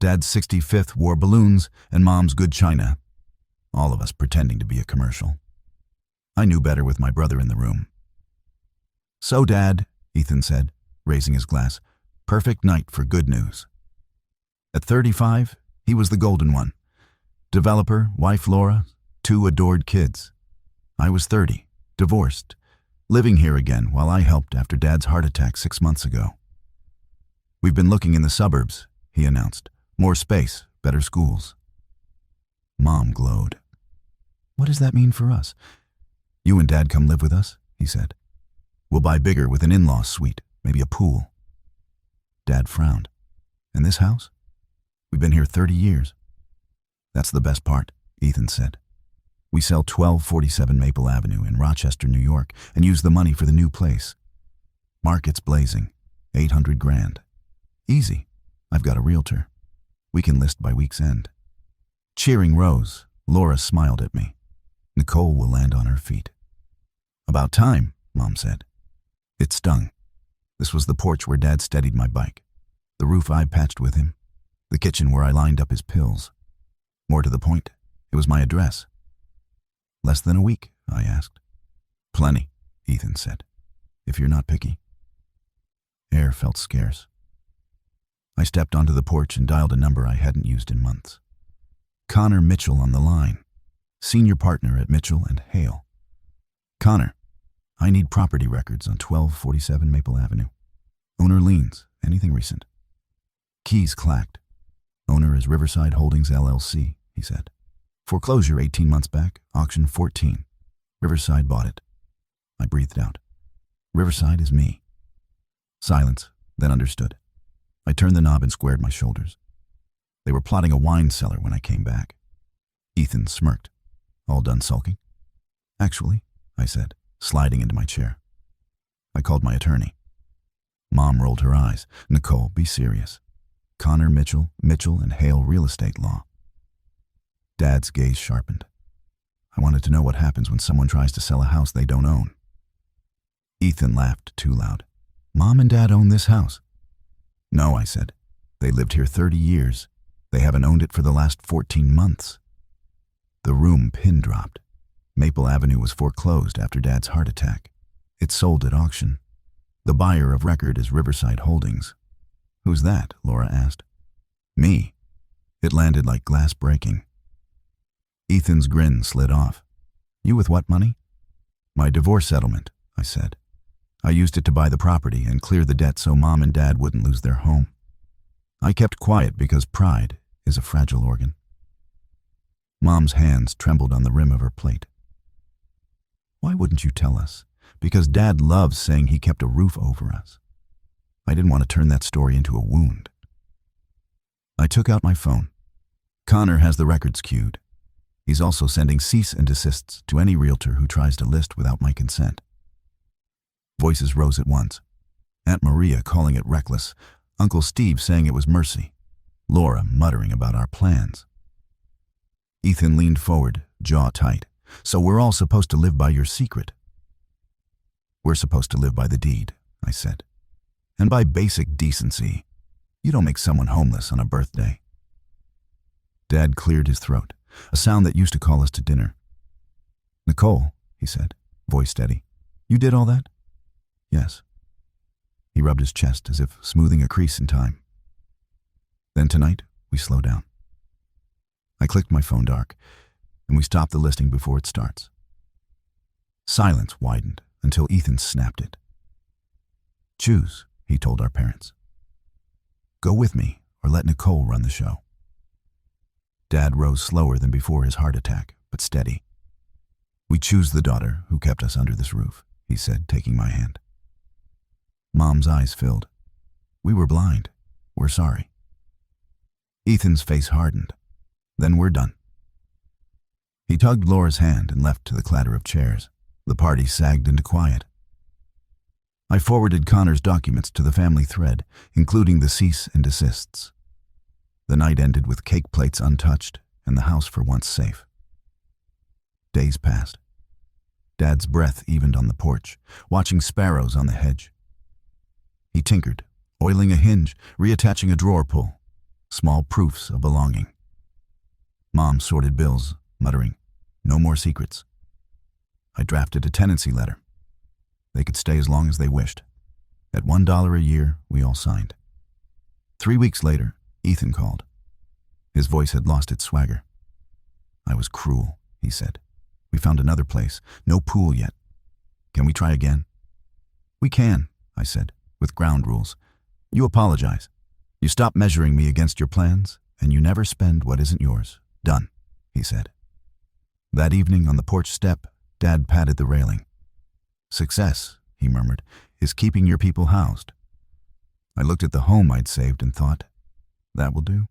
Dad's 65th wore balloons and Mom's good china. All of us pretending to be a commercial. I knew better with my brother in the room. "So, Dad," Ethan said, raising his glass, "perfect night for good news." At 35, he was the golden one. Developer, wife Laura, 2 adored kids. I was 30, divorced, living here again while I helped after Dad's heart attack 6 months ago. "We've been looking in the suburbs," he announced. "More space, better schools." Mom glowed. "What does that mean for us?" "You and Dad come live with us," he said. "We'll buy bigger with an in-law suite, maybe a pool." Dad frowned. "And this house? We've been here 30 years. "That's the best part," Ethan said. "We sell 1247 Maple Avenue in Rochester, New York, and use the money for the new place. Market's blazing, 800 grand. Easy. I've got a realtor. We can list by week's end." Cheering rose. Laura smiled at me. Nicole will land on her feet. "About time," Mom said. It stung. This was the porch where Dad steadied my bike, the roof I patched with him, the kitchen where I lined up his pills. More to the point, it was my address. "Less than a week?" I asked. "Plenty," Ethan said, "if you're not picky." Air felt scarce. I stepped onto the porch and dialed a number I hadn't used in months. Connor Mitchell on the line, senior partner at Mitchell and Hale. "Connor, I need property records on 1247 Maple Avenue. Owner liens, anything recent." Keys clacked. "Owner is Riverside Holdings LLC, he said. "Foreclosure 18 months back, auction 14. Riverside bought it." I breathed out. "Riverside is me." Silence, then understood. I turned the knob and squared my shoulders. They were plotting a wine cellar when I came back. Ethan smirked. "All done sulking?" "Actually," I said, sliding into my chair. I called my attorney. Mom rolled her eyes. "Nicole, be serious. Connor Mitchell, Mitchell and Hale Real Estate Law." Dad's gaze sharpened. "I wanted to know what happens when someone tries to sell a house they don't own." Ethan laughed too loud. "Mom and Dad own this house." "No," I said. "They lived here 30 years. They haven't owned it for the last 14 months. The room pin dropped. Maple Avenue was foreclosed after Dad's heart attack. It sold at auction. The buyer of record is Riverside Holdings. "Who's that?" Laura asked. "Me." It landed like glass breaking. Ethan's grin slid off. "You with what money?" "My divorce settlement," I said. "I used it to buy the property and clear the debt so Mom and Dad wouldn't lose their home. I kept quiet because pride is a fragile organ." Mom's hands trembled on the rim of her plate. "Why wouldn't you tell us?" "Because Dad loves saying he kept a roof over us." I didn't want to turn that story into a wound. I took out my phone. "Connor has the records queued. He's also sending cease and desists to any realtor who tries to list without my consent." Voices rose at once. Aunt Maria calling it reckless, Uncle Steve saying it was mercy, Laura muttering about our plans. Ethan leaned forward, jaw tight. "So we're all supposed to live by your secret?" "We're supposed to live by the deed," I said. "And by basic decency. You don't make someone homeless on a birthday." Dad cleared his throat, a sound that used to call us to dinner. "Nicole," he said, voice steady, "you did all that?" "Yes." He rubbed his chest as if smoothing a crease in time. "Then tonight, we slow down." I clicked my phone dark, and we stopped the listing before it starts. Silence widened until Ethan snapped it. "Choose," he told our parents. "Go with me or let Nicole run the show." Dad rose slower than before his heart attack, but steady. "We choose the daughter who kept us under this roof," he said, taking my hand. Mom's eyes filled. "We were blind. We're sorry." Ethan's face hardened. "Then we're done." He tugged Laura's hand and left to the clatter of chairs. The party sagged into quiet. I forwarded Connor's documents to the family thread, including the cease and desists. The night ended with cake plates untouched and the house for once safe. Days passed. Dad's breath evened on the porch, watching sparrows on the hedge. He tinkered, oiling a hinge, reattaching a drawer pull. small proofs of belonging. Mom sorted bills, muttering, "No more secrets." I drafted a tenancy letter. They could stay as long as they wished. At $1 a year, we all signed. 3 weeks later, Ethan called. His voice had lost its swagger. "I was cruel," he said. "We found another place. No pool yet. Can we try again?" "We can," I said, "with ground rules. You apologize. You stop measuring me against your plans, and you never spend what isn't yours. Done," he said. That evening on the porch step, Dad patted the railing. "Success," he murmured, "is keeping your people housed." I looked at the home I'd saved and thought, that will do.